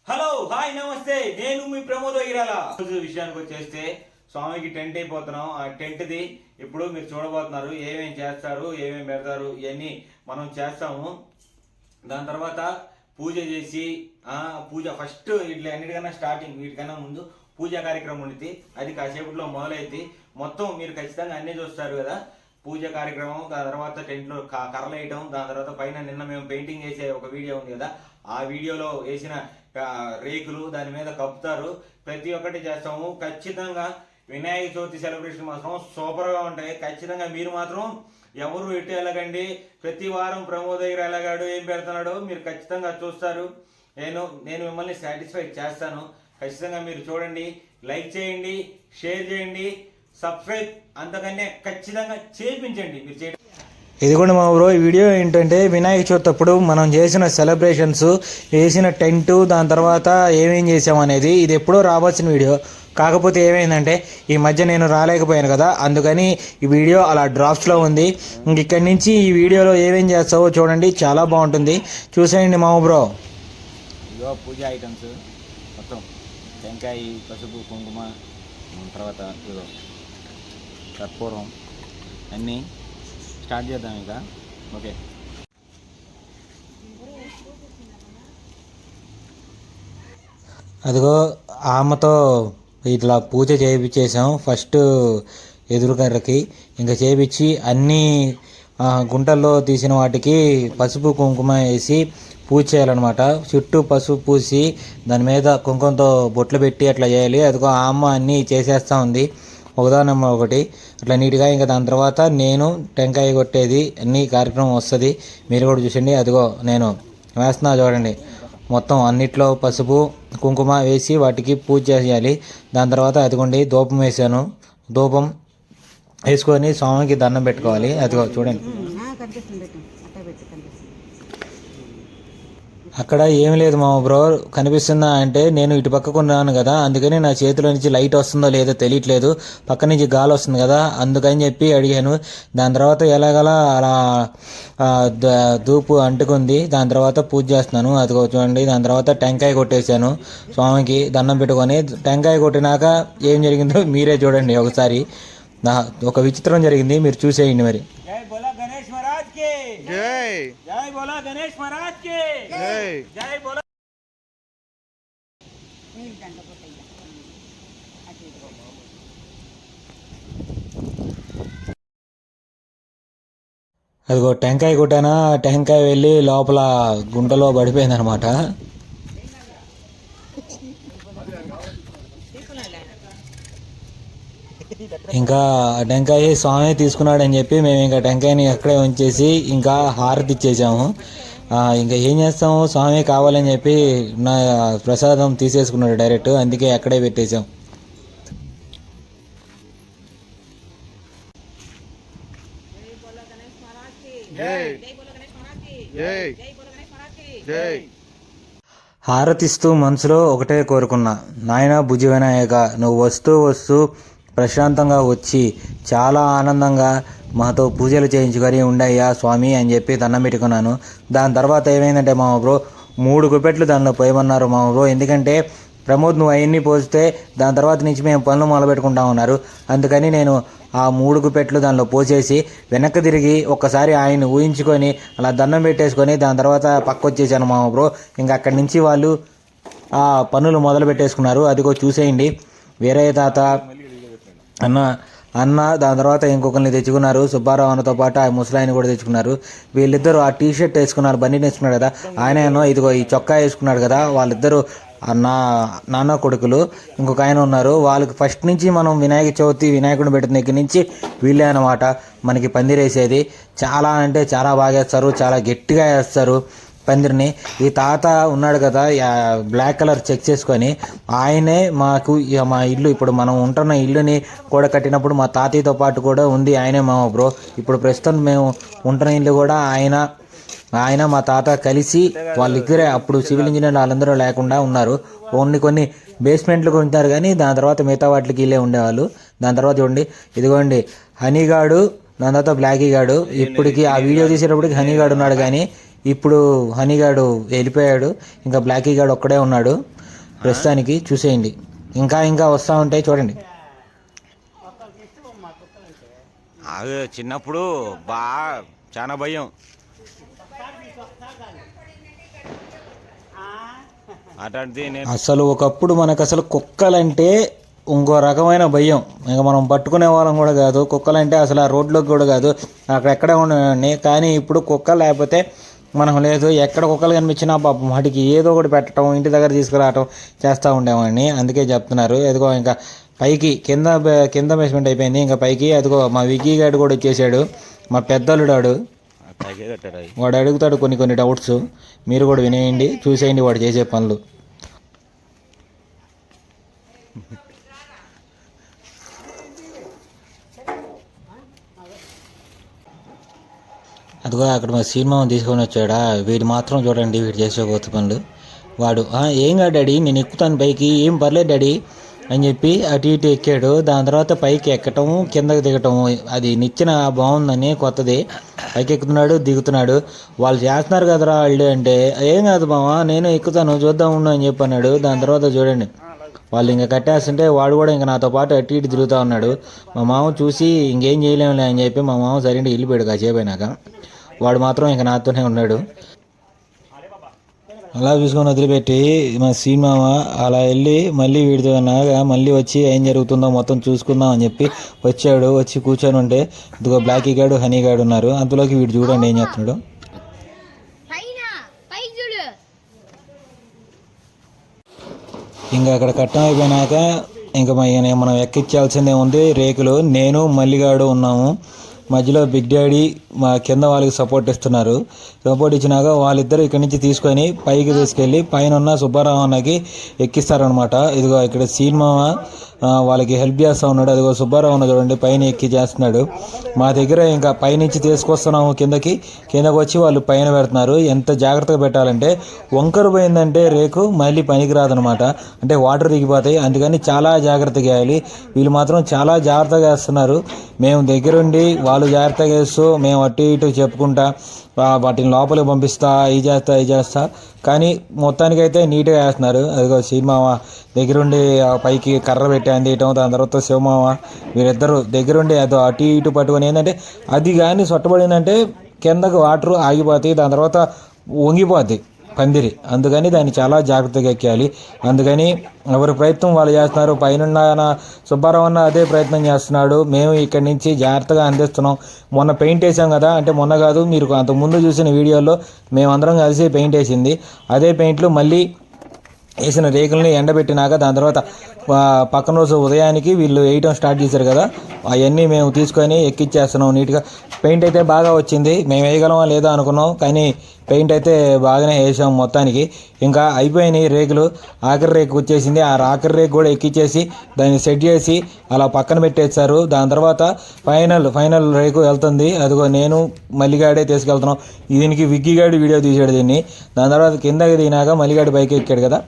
Hello hi నమస్తే, నేను మీ ప్రమోద్ అయ్యాల. రోజు విషయానికి వచ్చేస్తే స్వామికి టెంట్ అయిపోతున్నాం. ఆ టెంట్ది ఇప్పుడు మీరు చూడబోతున్నారు. ఏమేం చేస్తారు, ఏమేం పెడతారు, ఇవన్నీ మనం చేస్తాము. దాని తర్వాత పూజ చేసి పూజ ఫస్ట్ ఇట్లా అన్నిటికన్నా స్టార్టింగ్ వీటికన్నా ముందు పూజా కార్యక్రమం ఉంటుంది. అది కాసేపట్లో మొదలైద్ది. మొత్తం మీరు ఖచ్చితంగా అన్నీ చూస్తారు కదా. పూజ కార్యక్రమం, దాని తర్వాత టెంట్లో కర్రలు వేయటం, దాని తర్వాత పైన నిన్న మేము పెయింటింగ్ వేసే ఒక వీడియో ఉంది కదా, ఆ వీడియోలో వేసిన రేకులు దాని మీద కప్పుతారు. ప్రతి ఒక్కటి చేస్తాము. ఖచ్చితంగా వినాయక చవితి సెలబ్రేషన్ మాత్రం సూపర్గా ఉంటాయి. ఖచ్చితంగా మీరు మాత్రం ఎవరు ఎటు వెళ్ళకండి. ప్రతి వారం ప్రమోద్ దగ్గర వెళ్ళగాడు ఏం పెడుతున్నాడో మీరు ఖచ్చితంగా చూస్తారు. నేను మిమ్మల్ని సాటిస్ఫై చేస్తాను. ఖచ్చితంగా మీరు చూడండి, లైక్ చేయండి, షేర్ చేయండి, సబ్స్క్రైబ్ అంతకన్నా ఖచ్చితంగా చేయించండి. మీరు చేయండి. ఇదిగోండి మా బ్రో, ఈ వీడియో ఏంటంటే వినాయక చవితి అప్పుడు మనం చేసిన సెలబ్రేషన్స్, వేసిన టెంట్, దాని తర్వాత ఏమేం చేసామనేది. ఇది ఎప్పుడో రావాల్సిన వీడియో. కాకపోతే ఏమైందంటే ఈ మధ్య నేను రాలేకపోయాను కదా, అందుకని ఈ వీడియో అలా డ్రాఫ్ట్స్లో ఉంది. ఇంక ఇక్కడి నుంచి ఈ వీడియోలో ఏమేం చేస్తావో చూడండి, చాలా బాగుంటుంది. చూసేయండి మా బ్రో. ఇదో పూజ ఐటమ్స్ మొత్తం టెంకాయ, పసుపు, కుంకుమ, తర్వాత ఇదో కర్పూరం అన్నీ స్టార్ట్ చేద్దాం ఇక. ఓకే, అదిగో ఆమెతో ఇట్లా పూజ చేయించేసాం. ఫస్ట్ ఎదురుకర్రకి ఇంకా చేయించి అన్నీ గుంటల్లో తీసిన వాటికి పసుపు కుంకుమ వేసి పూజ చేయాలన్నమాట. చుట్టూ పసుపు పూసి దాని మీద కుంకుమతో బొట్లు పెట్టి అట్లా చేయాలి. అదిగో ఆ అమ్మ అన్నీ చేసేస్తూ ఉంది, ఒకదానమ్మ ఒకటి అట్లా నీట్గా. ఇంకా దాని తర్వాత నేను టెంకాయ కొట్టేది అన్ని కార్యక్రమం వస్తుంది. మీరు కూడా చూసండి. అదిగో నేను వేస్తున్నా చూడండి. మొత్తం అన్నిట్లో పసుపు కుంకుమ వేసి వాటికి పూజ చేయాలి. దాని తర్వాత అదిగోండి ధూపం వేసాను. ధూపం వేసుకొని స్వామికి దండం పెట్టుకోవాలి. అదిగో చూడండి. అక్కడ ఏమి లేదు మా బ్రో, కనిపిస్తుందా అంటే నేను ఇటు పక్కకు ఉన్నాను కదా, అందుకని నా చేతిలో నుంచి లైట్ వస్తుందో లేదో తెలియట్లేదు. పక్క నుంచి గాలి వస్తుంది కదా, అందుకని చెప్పి అడిగాను. దాని తర్వాత ఎలాగలా అలా ధూపు అంటుకుంది. దాని తర్వాత పూజ చేస్తున్నాను. అది చూడండి. దాని తర్వాత టెంకాయ కొట్టేశాను. స్వామికి దండం పెట్టుకొని టెంకాయ కొట్టినాక ఏం జరిగిందో మీరే చూడండి ఒకసారి. ఒక విచిత్రం జరిగింది, మీరు చూసేయండి మరి. జై బోలా గణేష్ మహారాజ్ కి జై. జై బోలా గణేష్ మహారాజ్ కి జై. జై బోలా. అదిగో టెంకాయ కొట్టానా, టెంకాయ వెళ్ళి లోపల గుంటలో పడిపోయింది అనమాట. ఇంకా టెంకాయ స్వామి తీసుకున్నాడని చెప్పి మేము ఇంకా టెంకాయని అక్కడే ఉంచేసి ఇంకా హారతి ఇచ్చేసాము. ఇంకా ఏం చేస్తాము, స్వామి కావాలని చెప్పి నా ప్రసాదం తీసేసుకున్నాడు డైరెక్ట్, అందుకే అక్కడే పెట్టేశాం. హారతిస్తూ మనసులో ఒకటే కోరుకున్నా, నాయన భుజ వినాయక, నువ్వు వస్తూ వస్తూ ప్రశాంతంగా వచ్చి చాలా ఆనందంగా మాతో పూజలు చేయించుకొని ఉండయ్యా స్వామి అని చెప్పి దండం పెట్టుకున్నాను. దాని తర్వాత ఏమైందంటే మా బ్రో 3 గుప్పెట్లు దానిలో పోయమన్నారు మా బ్రో. ఎందుకంటే ప్రమోద్ నువ్వు అవన్నీ పోస్తే దాని తర్వాత నుంచి మేము పనులు మొదలుపెట్టుకుంటా ఉన్నారు. అందుకని నేను ఆ 3 గుప్పెట్లు దానిలో పోసేసి వెనక్కి తిరిగి ఒక్కసారి ఆయన ఊహించుకొని అలా దండం పెట్టేసుకొని దాని తర్వాత పక్క వచ్చేసాను మా బ్రో. ఇంకా అక్కడి నుంచి వాళ్ళు ఆ పనులు మొదలు పెట్టేసుకున్నారు. అదిగో చూసేయండి. వేరే తాత అన్న దాని తర్వాత ఇంకొకరిని తెచ్చుకున్నారు. సుబ్బారావు అన్నతో పాటు ఆ ముసలాయిని కూడా తెచ్చుకున్నారు. వీళ్ళిద్దరూ ఆ టీ షర్ట్ వేసుకున్నారు, బండి వేసుకున్నాడు కదా ఆయన, ఇదిగో ఈ చొక్కా వేసుకున్నాడు కదా, వాళ్ళిద్దరూ నాన్న కొడుకులు. ఇంకొక ఆయన ఉన్నారు. వాళ్ళకి ఫస్ట్ నుంచి మనం వినాయక చవితి వినాయకుడిని పెట్టిన దగ్గర నుంచి వీళ్ళే అనమాట మనకి పందిరేసేది. చాలా అంటే చాలా బాగా వేస్తారు, చాలా గట్టిగా వేస్తారు పందిరిని. ఈ తాత ఉన్నాడు కదా బ్లాక్ కలర్ చెక్ చేసుకొని, ఆయనే మాకు మా ఇల్లు, ఇప్పుడు మనం ఉంటున్న ఇల్లుని కూడా కట్టినప్పుడు మా తాతయ్యతో పాటు కూడా ఉంది ఆయనే మా బ్రో. ఇప్పుడు ప్రస్తుతం మేము ఉంటున్న ఇల్లు కూడా ఆయన మా తాత కలిసి వాళ్ళిద్దరే అప్పుడు సివిల్ ఇంజనీర్లు వాళ్ళందరూ లేకుండా ఉన్నారు. ఓన్లీ కొన్ని బేస్మెంట్లు ఉంటారు కానీ దాని తర్వాత మిగతా వాటికి ఇల్లే ఉండేవాళ్ళు. దాని తర్వాత చూడండి, ఇదిగోండి హనీగాడు, దాని తర్వాత బ్లాకీ గాడు. ఇప్పటికి ఆ వీడియో తీసేటప్పటికి హనీగాడు ఉన్నాడు, కానీ ఇప్పుడు హనీగాడు వెళ్ళిపోయాడు. ఇంకా బ్లాకీ గాడు ఒక్కడే ఉన్నాడు. ప్రస్తుతానికి చూసేయండి. ఇంకా ఇంకా వస్తూ ఉంటాయి చూడండి. అది చిన్నప్పుడు చాలా భయం. అట్లాంటిది నేను అసలు ఒకప్పుడు మనకు అసలు కుక్కలంటే ఇంకో రకమైన భయం. ఇంకా మనం పట్టుకునే వాళ్ళం కూడా కాదు. కుక్కలంటే అసలు ఆ రోడ్లోకి కూడా కాదు, అక్కడెక్కడే ఉండేవాడిని. కానీ ఇప్పుడు కుక్క లేకపోతే మనం లేదు. ఎక్కడ కుక్కలు కనిపించినా పాపం వాటికి ఏదో ఒకటి పెట్టడం, ఇంటి దగ్గర తీసుకురావటం చేస్తూ ఉండేవాడిని. అందుకే చెప్తున్నారు. ఎదుగో ఇంకా పైకి కింద బేస్మెంట్ అయిపోయింది, ఇంకా పైకి అదిగో మా విక్కీ గాడు కూడా వచ్చేసాడు, మా పెద్దలుడాడు. వాడు అడుగుతాడు కొన్ని డౌట్స్, మీరు కూడా వినేయండి, చూసేయండి వాడు చేసే పనులు. అదిగో అక్కడ మా సినిమా తీసుకొని వచ్చాడా, వీడు మాత్రం చూడండి వీడు చేసే కొత్త పనులు. వాడు ఏం కాదు డాడీ, నేను ఎక్కుతాను పైకి, ఏం పర్లేదు డాడీ అని చెప్పి అటు ఇటు ఎక్కాడు. దాని తర్వాత పైకి ఎక్కటము కిందకి దిగటము, అది నిచ్చెన బాగుందని కొత్తది, పైకి ఎక్కుతున్నాడు దిగుతున్నాడు. వాళ్ళు చేస్తున్నారు కదరా వాళ్ళు అంటే, ఏం కాదు మామ నేను ఎక్కుతాను చూద్దాం ఉండు అని చెప్పి అన్నాడు. దాని తర్వాత చూడండి వాళ్ళు ఇంకా కట్టేస్తుంటే వాడు కూడా ఇంకా నాతో పాటు అటు ఇటు తిరుగుతూ ఉన్నాడు. మా మామ చూసి ఇంకేం చేయలేములే అని చెప్పి మా మామ సరైన వెళ్ళిపోయాడు. కాసేపు అయినాక వాడు మాత్రం ఇంకా నాతోనే ఉన్నాడు. అలా చూసుకొని వదిలిపెట్టి మా సినిమామ అలా వెళ్ళి మళ్ళీ వీడితో నాగా మళ్ళీ వచ్చి ఏం జరుగుతుందో మొత్తం చూసుకుందాం అని చెప్పి వచ్చాడు. వచ్చి కూర్చొని ఉంటే ఇదిగో బ్లాకీ గాడు హనీ గాడు ఉన్నారు. అంతలోకి వీడు చూడండి ఏం చేస్తున్నాడు. ఇంకా అక్కడ కట్టం అయిపోయినాక ఇంకా మనం ఎక్కించాల్సిందే ఉంది రేకులు. నేను మల్లిగాడు ఉన్నాము, మధ్యలో బిగ్ డాడీ మా కింద వాళ్ళకి సపోర్ట్ ఇస్తున్నారు. సపోర్ట్ ఇచ్చినాక వాళ్ళిద్దరు ఇక్కడి నుంచి తీసుకొని పైకి తీసుకెళ్ళి పైన ఉన్న సుబ్బారావు అన్నకి ఎక్కిస్తారనమాట. ఇదిగో ఇక్కడ సినిమా వాళ్ళకి హెల్ప్ చేస్తూ ఉన్నాడు. అదిగో సుబ్బారావు అన్న చూడండి పైన ఎక్కి చేస్తున్నాడు. మా దగ్గర ఇంకా పైనుంచి తీసుకొస్తున్నాము కిందకి వచ్చి వాళ్ళు పైన పెడుతున్నారు. ఎంత జాగ్రత్తగా పెట్టాలంటే వంకరు పోయిందంటే రేకు మళ్ళీ పనికి రాదనమాట, అంటే వాటర్ దిగిపోతాయి. అందుకని చాలా జాగ్రత్తగా వేయాలి. వీళ్ళు మాత్రం చాలా జాగ్రత్తగా వేస్తున్నారు. మేము దగ్గరుండి వాళ్ళు జాగ్రత్తగా వేస్తూ మేము అటు ఇటు చెప్పుకుంటా వాటిని లోపలికి పంపిస్తా, ఇది చేస్తా కానీ మొత్తానికైతే నీట్గా వేస్తున్నారు. అదిగో సినిమామ దగ్గరుండి పైకి కర్ర పెట్టి అందియటం, దాని తర్వాత శివమామ వీరిద్దరు దగ్గరుండి అదో అటు ఇటు పట్టుకొని ఏంటంటే అది కానీ సొట్టబడిందంటే కిందకు వాటర్ ఆగిపోతాయి, దాని తర్వాత వంగిపోద్ది పందిరి. అందుకని దాన్ని చాలా జాగ్రత్తగా ఎక్కాలి. అందుకని ఎవరి ప్రయత్నం వాళ్ళు చేస్తున్నారు. పైన సుబ్బారావు అన్న అదే ప్రయత్నం చేస్తున్నాడు. మేము ఇక్కడి నుంచి జాగ్రత్తగా అందిస్తున్నాం. మొన్న పెయింట్ వేసాం కదా, అంటే మొన్న కాదు మీరు అంతకుముందు చూసిన వీడియోలో మేమందరం కలిసి పెయింట్ వేసింది. అదే పెయింట్లు మళ్ళీ వేసిన రేకుల్ని ఎండబెట్టినాక దాని తర్వాత పక్కన రోజు ఉదయానికి వీళ్ళు వేయటం స్టార్ట్ చేశారు కదా, అవన్నీ మేము తీసుకొని ఎక్కిచ్చేస్తున్నాం నీట్గా. పెయింట్ అయితే బాగా వచ్చింది. మేము వేయగలమా లేదా అనుకున్నాం, కానీ పెయింట్ అయితే బాగానే వేసాం మొత్తానికి. ఇంకా అయిపోయినాయి రేకులు. ఆఖరి రేకు వచ్చేసింది. ఆ ఆఖరి రేకు కూడా ఎక్కిచ్చేసి దాన్ని సెట్ చేసి అలా పక్కన పెట్టేశారు. దాని తర్వాత ఫైనల్ రేకు వెళ్తుంది. అదిగో నేను మల్లిగాడే తీసుకెళ్తున్నాం. దీనికి విక్కీగాడి వీడియో తీసాడు దీన్ని. దాని తర్వాత కిందకి దిగినాక మల్లిగాడి బైక్ ఎక్కాడు కదా,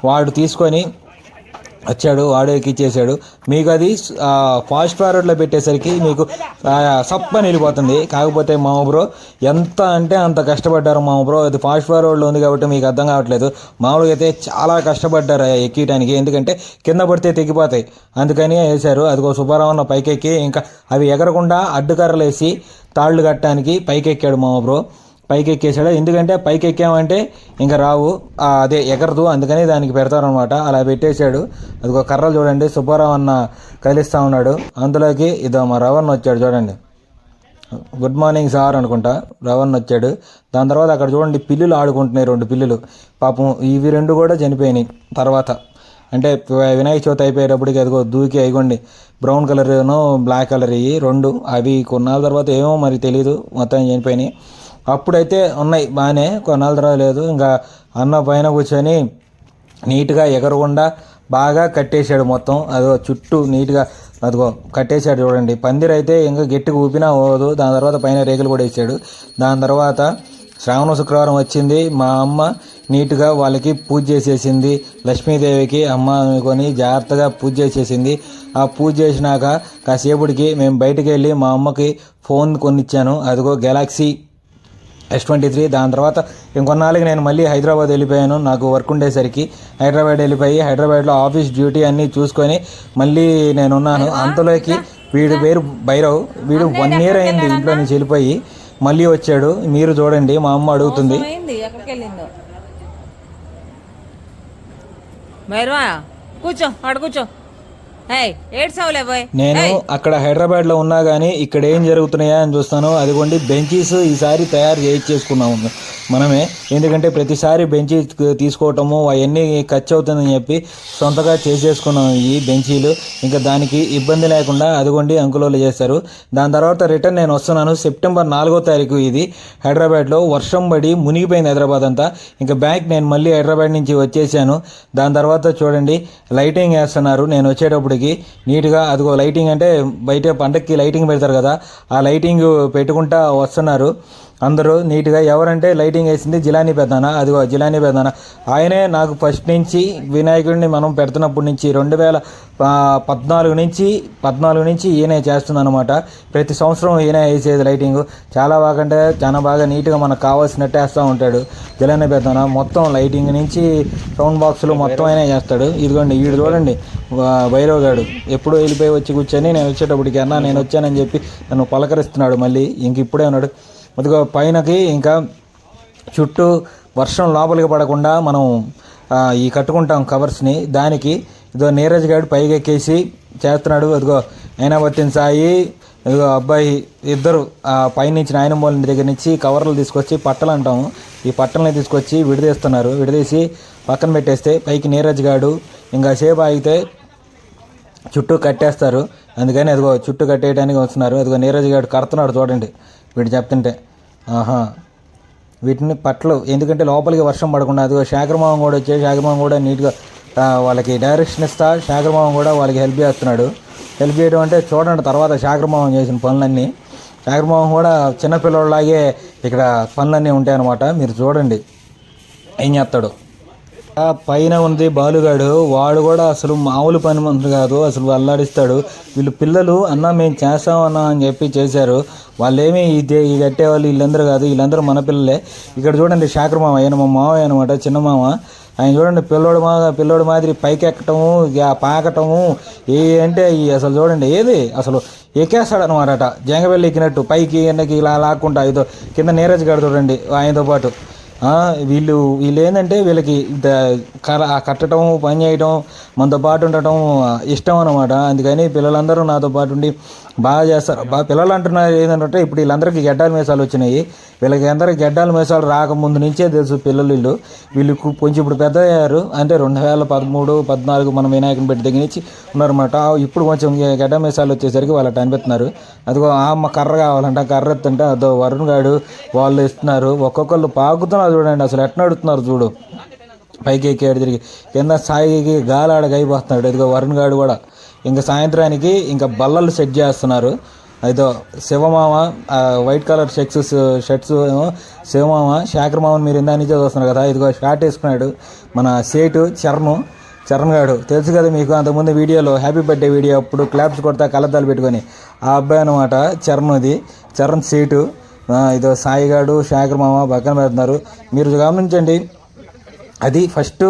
వాడు తీసుకొని వచ్చాడు, వాడు ఎక్కిచ్చేసాడు. మీకు అది ఫాస్ట్ ఫార్వర్డ్లో పెట్టేసరికి మీకు సప్పని వెళ్ళిపోతుంది. కాకపోతే మామ బ్రో ఎంత అంటే అంత కష్టపడ్డారు మామ బ్రో. అది ఫాస్ట్ ఫార్వర్డ్లో ఉంది కాబట్టి మీకు అర్థం కావట్లేదు. మామూలుగా అయితే చాలా కష్టపడ్డారు ఎక్కడానికి, ఎందుకంటే కింద పడితే తెగిపోతాయి అందుకని వేశారు. అదిగో సుబ్బారావు అన్న పైకెక్కి ఇంకా అవి ఎగరకుండా అడ్డుకర్రలు వేసి తాళ్ళు కట్టడానికి పైకెక్కాడు మామ బ్రో. పైకి ఎక్కేసాడు. ఎందుకంటే పైకి ఎక్కామంటే ఇంకా రావు, అదే ఎగరదు, అందుకని దానికి పెడతారనమాట. అలా పెట్టేశాడు. అదిగో కర్రలు చూడండి సుబ్బారావు అన్న కదిలిస్తూ ఉన్నాడు. అందులోకి ఇదో మా రవణ్ వచ్చాడు చూడండి. గుడ్ మార్నింగ్ సార్ అనుకుంటా రవణ్ వచ్చాడు. దాని తర్వాత అక్కడ చూడండి పిల్లులు ఆడుకుంటున్నాయి, 2 పిల్లులు. పాపం ఇవి 2 కూడా చనిపోయినాయి తర్వాత, అంటే వినాయక చవితి అయిపోయేటప్పటికి అదిగో దూకి అయిగోండి బ్రౌన్ కలర్ను బ్లాక్ కలర్ ఇవి 2. అవి కొన్నాళ్ళ తర్వాత ఏమో మరి తెలీదు, మొత్తం చనిపోయినాయి. అప్పుడైతే ఉన్నాయి బాగానే, కొన్నాళ్ళ తర్వాత లేదు. ఇంకా అన్న పైన కూర్చొని నీట్గా ఎగరకుండా బాగా కట్టేశాడు మొత్తం. అదో చుట్టూ నీట్గా అదిగో కట్టేశాడు చూడండి. పందిరి అయితే ఇంకా గట్టిగా ఊపినా పోదు. దాని తర్వాత పైన రేకులు కూడా వేసాడు. దాని తర్వాత శ్రావణ శుక్రవారం వచ్చింది. మా అమ్మ నీట్గా వాళ్ళకి పూజ చేసేసింది. లక్ష్మీదేవికి అమ్మ అనుకొని జాగ్రత్తగా పూజ చేసేసింది. ఆ పూజ చేసినాక కాసేపటికి మేము బయటికి వెళ్ళి మా అమ్మకి ఫోన్ కొనిచ్చాను. అదిగో గెలాక్సీ S23. దాని తర్వాత ఇంకొన్నాళ్ళకి నేను మళ్ళీ హైదరాబాద్ వెళ్ళిపోయాను. నాకు వర్క్ ఉండేసరికి హైదరాబాద్ వెళ్ళిపోయి హైదరాబాద్లో ఆఫీస్ డ్యూటీ అన్నీ చూసుకొని మళ్ళీ నేనున్నాను. అంతలోకి వీడు పేరు భైరవ్, వీడు 1 year అయింది ఇంట్లో నుంచి వెళ్ళిపోయి మళ్ళీ వచ్చాడు. మీరు చూడండి, మా అమ్మ అడుగుతుంది కూర్చో ఆడ కూర్చో. నేను అక్కడ హైదరాబాద్లో ఉన్నా కానీ ఇక్కడ ఏం జరుగుతున్నాయా అని చూస్తాను. అదిగోండి బెంచీస్ ఈసారి తయారు చేసుకున్నాము మనమే, ఎందుకంటే ప్రతిసారి బెంచీ తీసుకోవటము అవన్నీ ఖర్చు అవుతుందని చెప్పి సొంతగా చేసేసుకున్నాం ఈ బెంచీలు. ఇంకా దానికి ఇబ్బంది లేకుండా అదిగోండి అంకులోళ్ళు చేస్తారు. దాని తర్వాత రిటర్న్ నేను వస్తున్నాను. సెప్టెంబర్ 4వ తారీఖు ఇది. హైదరాబాద్లో వర్షం పడి మునిగిపోయింది హైదరాబాద్ అంతా. ఇంకా బ్యాక్ నేను మళ్ళీ హైదరాబాద్ నుంచి వచ్చేసాను. దాని తర్వాత చూడండి లైటింగ్ వేస్తున్నారు నేను వచ్చేటప్పటికి నీట్గా. అదిగో లైటింగ్ అంటే బయట పండక్కి లైటింగ్ పెడతారు కదా, ఆ లైటింగ్ పెట్టుకుంటా వస్తున్నారు అందరూ నీట్గా. ఎవరంటే లైటింగ్ వేసింది జిలానీ పెద్దనా. అదిగో జిలానీ పెద్దనా, ఆయనే నాకు ఫస్ట్ నుంచి వినాయకుడిని మనం పెడుతున్నప్పటి నుంచి 2014 నుంచి ఈయనే చేస్తుందన్నమాట. ప్రతి సంవత్సరం ఈయన వేసేది లైటింగ్. చాలా బాగా అంటే చాలా బాగా నీట్గా మనకు కావాల్సినట్టు వేస్తూ ఉంటాడు జిలానీ పెద్దనా. మొత్తం లైటింగ్ నుంచి సౌండ్ బాక్సులు మొత్తం ఆయనే చేస్తాడు. ఇదిగోండి వీడు చూడండి భైరవ్ గాడు ఎప్పుడూ వెళ్ళిపోయి వచ్చి కూర్చొని నేను వచ్చేటప్పటికి అన్న నేను వచ్చానని చెప్పి నన్ను పలకరిస్తున్నాడు. మళ్ళీ ఇంక ఇప్పుడే ఉన్నాడు. అదిగో పైనకి ఇంకా చుట్టూ వర్షం లోపలికి పడకుండా మనం ఈ కట్టుకుంటాం కవర్స్ని. దానికి ఇదో నీరజ్ గారు పైకి ఎక్కేసి చేస్తున్నాడు. అదిగో అయినాబత్తిన సాయి ఇదిగో అబ్బాయి ఇద్దరు పైనుంచి నాయనమ్మోళ్ళ దగ్గర నుంచి కవర్లు తీసుకొచ్చి పట్టలు అంటాము, ఈ పట్టలని తీసుకొచ్చి విడదీస్తున్నారు. విడదీసి పక్కన పెట్టేస్తే పైకి నీరజ్ గారు ఇంకా సేపు ఆగితే చుట్టూ కట్టేస్తారు. అందుకని అదిగో చుట్టూ కట్టేయడానికి వస్తున్నారు. అదిగో నీరజ్ గారు కడుతున్నాడు చూడండి వీడు చెప్తుంటే. వీటిని పట్లు ఎందుకంటే లోపలికి వర్షం పడకుండా. అదిగో శేఖరమావం కూడా వచ్చే శేఖరమావం కూడా నీట్గా వాళ్ళకి డైరెక్షన్ ఇస్తా శేఖరమావం కూడా వాళ్ళకి హెల్ప్ చేస్తున్నాడు. హెల్ప్ చేయడం అంటే చూడండి తర్వాత శేఖరమావం చేసిన పనులన్నీ. శేఖరమావం కూడా చిన్నపిల్లలాగే ఇక్కడ పనులన్నీ ఉంటాయన్నమాట. మీరు చూడండి ఏం చేస్తాడు. పైన ఉంది బాలుగాడు, వాడు కూడా అసలు మామూలు పని మనుషులు కాదు, అసలు అల్లాడిస్తాడు. వీళ్ళు పిల్లలు అన్న మేము చేస్తామన్నా అని చెప్పి చేశారు. వాళ్ళేమీ ఈ కట్టేవాళ్ళు వీళ్ళందరూ కాదు, వీళ్ళందరూ మన పిల్లలే. ఇక్కడ చూడండి శేఖర్ మామ, ఆయన మా మామయ్య అనమాట, చిన్న మామ. ఆయన చూడండి పిల్లోడు మాదిరి పైకి ఎక్కటము పాకటము అంటే అసలు చూడండి ఏది అసలు ఎక్కేస్తాడనమాట. జంగబెల్లి ఎక్కినట్టు పైకి ఎండకి ఇలా లాక్కుంటా. ఇదో కింద నీరజ్ గారు చూడండి ఆయనతో పాటు. వీళ్ళు ఏంటంటే వీళ్ళకి కట్టడం పని చేయడం మనతో పాటు ఉండటం ఇష్టం అనమాట. అందుకని పిల్లలందరూ నాతో పాటు ఉండి బాగా చేస్తారు. పిల్లలు అంటున్నారు ఏంటంటే ఇప్పుడు వీళ్ళందరికీ గడ్డాల మీసాలు వచ్చినాయి. వీళ్ళకి అందరికీ గడ్డాల మీసాలు రాకముందు నుంచే తెలుసు వీళ్ళు కొంచెం ఇప్పుడు పెద్ద అయ్యారు. అంటే 2013, 14 మనం వినాయకుని పెట్టి దగ్గర నుంచి ఉన్నారన్నమాట. ఇప్పుడు కొంచెం గడ్డ మీసాలు వచ్చేసరికి వాళ్ళు అట్లా అనిపిస్తున్నారు. అదిగో అమ్మ కర్ర కావాలంట, కర్ర ఎత్తుంటే అదో వరుణ్ గాడు వాళ్ళు ఇస్తున్నారు. ఒక్కొక్కళ్ళు పాకుతున్నారు చూడండి, అసలు ఎట్లా అడుగుతున్నారు చూడు. పైకి ఎక్కాడు తిరిగి కింద సాయికి గాలాడకి అయిపోతున్నాడు. ఇదిగో వరుణ్ గాడు కూడా. ఇంకా సాయంత్రానికి ఇంకా బల్లలు సెట్ చేస్తున్నారు. అదో శివమామ వైట్ కలర్ షర్ట్స్ ఏమో శివమామ. శేఖర్ మామని మీరు ఇందా నుంచే చూస్తున్నారు కదా. ఇదిగో షార్ట్ వేసుకున్నాడు మన సేటు చరణ్ గాడు, తెలుసు కదా మీకు. అంతకుముందు వీడియోలో హ్యాపీ బర్త్డే వీడియో అప్పుడు క్లాప్స్ కొడతా కళ్ళద్దాలు పెట్టుకొని ఆ అబ్బాయి అనమాట చరణ్ సేటు. ఇదో సాయిగాడు శేఖర్ మామ పక్కన పెడుతున్నారు. మీరు గమనించండి, అది ఫస్ట్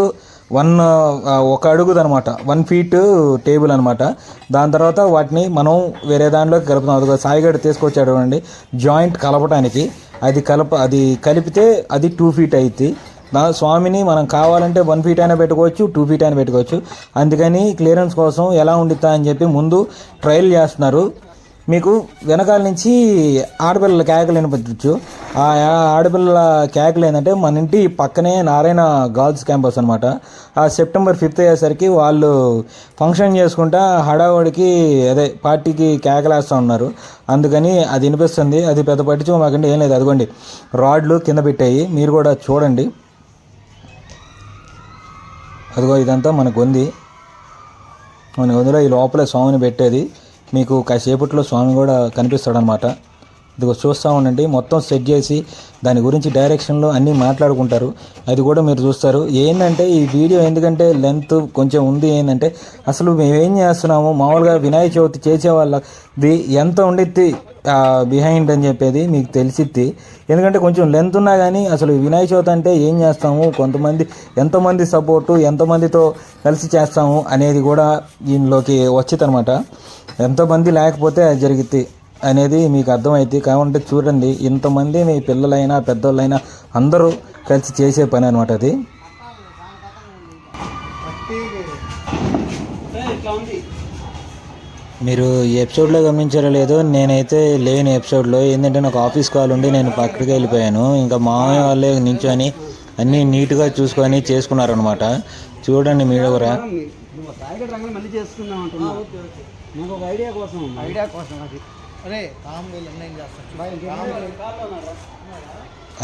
ఒక అడుగుదనమాట, 1 feet టేబుల్ అనమాట. దాని తర్వాత వాటిని మనం వేరే దానిలోకి కలుపుతాం. అదిగో సాయిగాడు తీసుకొచ్చాడు అండి జాయింట్ కలపడానికి. అది కలిపితే అది 2 feet అవుతుంది. స్వామిని మనం కావాలంటే 1 feet అయినా పెట్టుకోవచ్చు, 2 feet అయినా పెట్టుకోవచ్చు. అందుకని క్లియరెన్స్ కోసం ఎలా ఉండిద్దా అని చెప్పి ముందు ట్రయల్ చేస్తున్నారు. మీకు వెనకాల నుంచి ఆడపిల్లల కేకలు వినిపించవచ్చు. ఆ ఆడపిల్లల కేకలు ఏంటంటే మన ఇంటి పక్కనే నారాయణ గర్ల్స్ క్యాంపస్ అనమాట. ఆ సెప్టెంబర్ 5th అయ్యేసరికి వాళ్ళు ఫంక్షన్ చేసుకుంటా హడావుడికి పార్టీకి కేకలేస్తూ ఉన్నారు. అందుకని అది వినిపిస్తుంది. అది పెద్ద పట్టించుకోమాకండి, ఏం లేదు. అదిగోండి రాడ్లు కింద పెట్టాయి, మీరు కూడా చూడండి. అదిగో ఇదంతా మన గొంది ఈ లోపలే స్వామిని పెట్టేది. మీకు కాసేపట్లో స్వామి కూడా కనిపిస్తాడనమాట. ఇదిగో చూస్తూ ఉండండి. మొత్తం సెట్ చేసి దాని గురించి డైరెక్షన్లో అన్నీ మాట్లాడుకుంటారు. అది కూడా మీరు చూస్తారు. ఏంటంటే ఈ వీడియో ఎందుకంటే లెంత్ కొంచెం ఉంది. ఏంటంటే అసలు మేమేం చేస్తున్నాము మామూలుగా వినాయక చవితి చేసే వాళ్ళది ఎంత ఉండిద్ది బిహైండ్ అని చెప్పేది మీకు తెలిసిద్ది. ఎందుకంటే కొంచెం లెంత్ ఉన్నా కానీ అసలు వినాయక చవితి అంటే ఏం చేస్తాము, కొంతమంది ఎంతమంది సపోర్టు, ఎంతమందితో కలిసి చేస్తాము అనేది కూడా దీనిలోకి వచ్చిందనమాట. ఎంతమంది లేకపోతే అది జరిగిద్ది అనేది మీకు అర్థమైంది. కాబట్టి చూడండి, ఇంతమంది మీ పిల్లలైనా పెద్దోళ్ళైనా అందరూ కలిసి చేసే పని అనమాట అది. మీరు ఈ ఎపిసోడ్లో గమనించారో లేదో, నేనైతే లేని ఎపిసోడ్లో ఏంటంటే నాకు ఆఫీస్ కాల్ ఉండి నేను పక్కడికి వెళ్ళిపోయాను. ఇంకా మామయ్య వాళ్ళే నించొని అన్నీ నీట్గా చూసుకొని చేసుకున్నారనమాట. చూడండి మీరు కూడా.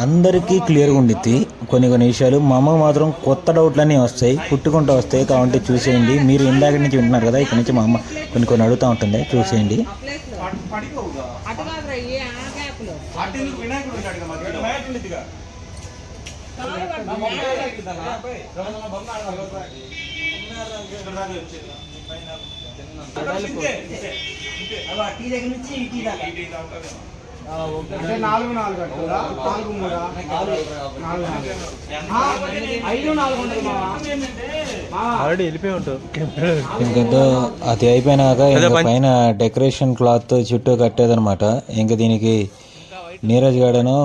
అందరికీ క్లియర్గా ఉండిద్ది కొన్ని విషయాలు. మా అమ్మ మాత్రం కొత్త డౌట్లన్నీ వస్తాయి, పుట్టుకుంటూ వస్తాయి. కాబట్టి చూసేయండి. మీరు ఇందాక నుంచి వింటున్నారు కదా, ఇక్కడ నుంచి మా అమ్మ కొన్ని అడుగుతూ ఉంటుంది, చూసేయండి. ఇంకంతా అది అయిపోయినాక ఇంకా పైన డెకరేషన్ క్లాత్ చుట్టూ కట్టేదనమాట. ఇంకా దీనికి నీరజ్ గాడను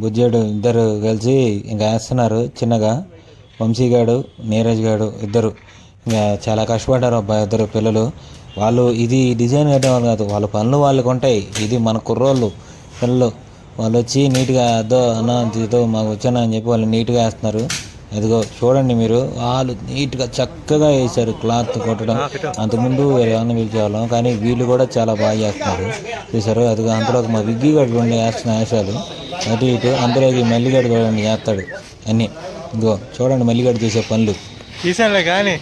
బుజ్జాడు ఇద్దరు కలిసి ఇంకా వేస్తున్నారు చిన్నగా. వంశీగాడు నీరజ్ గాడు ఇద్దరు ఇంకా చాలా కష్టపడ్డారు అబ్బాయి, ఇద్దరు పిల్లలు. వాళ్ళు ఇది డిజైన్ కట్టేవాళ్ళు కాదు, వాళ్ళ పనులు వాళ్ళకు ఉంటాయి. ఇది మన కుర్రోళ్ళు పిల్లలు, వాళ్ళు వచ్చి నీట్గా అదో అన్న ఇదో మాకు వచ్చానా అని చెప్పి వాళ్ళు నీట్గా వేస్తున్నారు. అదిగో చూడండి మీరు, వాళ్ళు నీట్గా చక్కగా వేశారు క్లాత్ కొట్టడం. అంతకుముందు ఏమన్నా పిలిచేవాళ్ళం, కానీ వీళ్ళు కూడా చాలా బాగా చేస్తున్నారు చూసారు. అదిగో అంతలోకి మా విగ్గి గడ్డలు ఉండి వేస్తున్న వేషాలు అటు ఇటు. అంతలోకి మల్లిగడ్డ చూడండి చేస్తాడు అన్నీ. ఇదిగో చూడండి మల్లిగడ్డ చేసే పనులు తీసానులే కానీ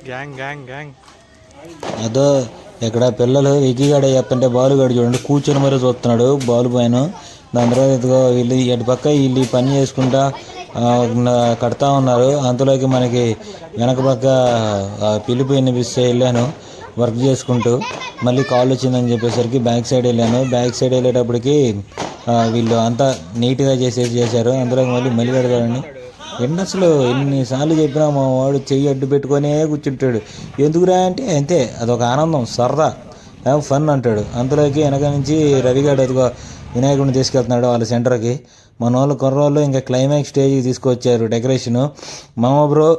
గ్యాంగ్ గ్యాంగ్ గ్యాంగ్. అదో ఇక్కడ పిల్లలు ఎగ్గిగాడే చెప్తుంటే బాలుగాడు చూడండి కూర్చొని మరీ చూస్తున్నాడు బాలు పైన. దాని తర్వాత ఇదిగో వీళ్ళు ఎటు పక్క వీళ్ళు పని చేసుకుంటా కడతా ఉన్నారు. అంతలోకి మనకి వెనక పక్క పిలుపు వినిపిస్తే వెళ్ళాను వర్క్ చేసుకుంటూ. మళ్ళీ కాల్ వచ్చిందని చెప్పేసరికి బ్యాక్ సైడ్ వెళ్ళాను. బ్యాక్ సైడ్ వెళ్ళేటప్పటికి వీళ్ళు అంతా నీట్గా చేశారు. అందులోకి మళ్ళీ కడతాడని ఎన్ని అసలు ఎన్నిసార్లు చెప్పినా మా వాడు చెయ్యి అడ్డు పెట్టుకొనే కూర్చుంటాడు. ఎందుకురా అంటే అంతే, అదొక ఆనందం, సరదా, ఫన్ అంటాడు. అంతలోకి వెనక నుంచి రవిగాడు అదిగో వినాయకుడిని తీసుకెళ్తున్నాడు వాళ్ళ సెంటర్కి. మన వాళ్ళు కుర్రోళ్ళు ఇంకా క్లైమాక్స్ స్టేజ్కి తీసుకొచ్చారు డెకరేషను. మామ బ్రో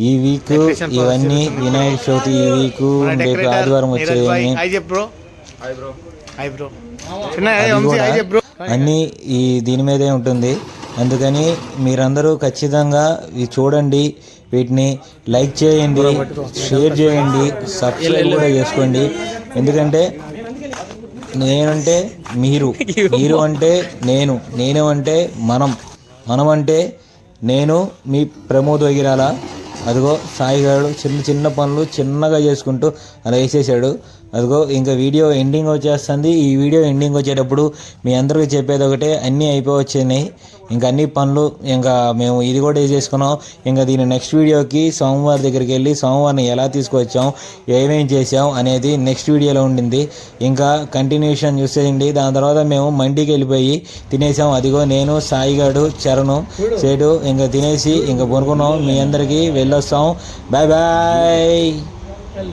ఈ వీక్ ఇవన్నీ వినాయక చవితి ఈ వీక్ రేపు ఆదివారం వచ్చేవి అన్నీ ఈ దీని మీదే ఉంటుంది. అందుకని మీరందరూ ఖచ్చితంగా ఇవి చూడండి, వీటిని లైక్ చేయండి, షేర్ చేయండి, సబ్స్క్రైబ్ కూడా చేసుకోండి. ఎందుకంటే నేనంటే మీరు, మీరు అంటే నేను అంటే మనం అంటే నేను మీ ప్రమోద్ వగిరాల. అదిగో సాయిగాడు చిన్న పనులు చిన్నగా చేసుకుంటూ అలా వేసేసాడు. అదిగో ఇంకా వీడియో ఎండింగ్ వచ్చేస్తుంది. ఈ వీడియో ఎండింగ్ వచ్చేటప్పుడు మీ అందరికీ చెప్పేది ఒకటే, అన్నీ అయిపోవచ్చాయి. ఇంకా అన్ని పనులు ఇంకా మేము ఇది కూడా వేసేసుకున్నాం. ఇంకా దీని నెక్స్ట్ వీడియోకి సోమవారం దగ్గరికి వెళ్ళి సోమవారం ఎలా తీసుకొచ్చాం, ఏమేం చేసాం అనేది నెక్స్ట్ వీడియోలో ఉండింది. ఇంకా కంటిన్యూషన్ చూసేయండి. దాని తర్వాత మేము మండికి వెళ్ళిపోయి తినేసాం. అదిగో నేను సాయిగాడు చరణు సేటు ఇంకా తినేసి ఇంకా పనుకున్నాం. మీ అందరికీ వెళ్ళొస్తాం. Bye bye.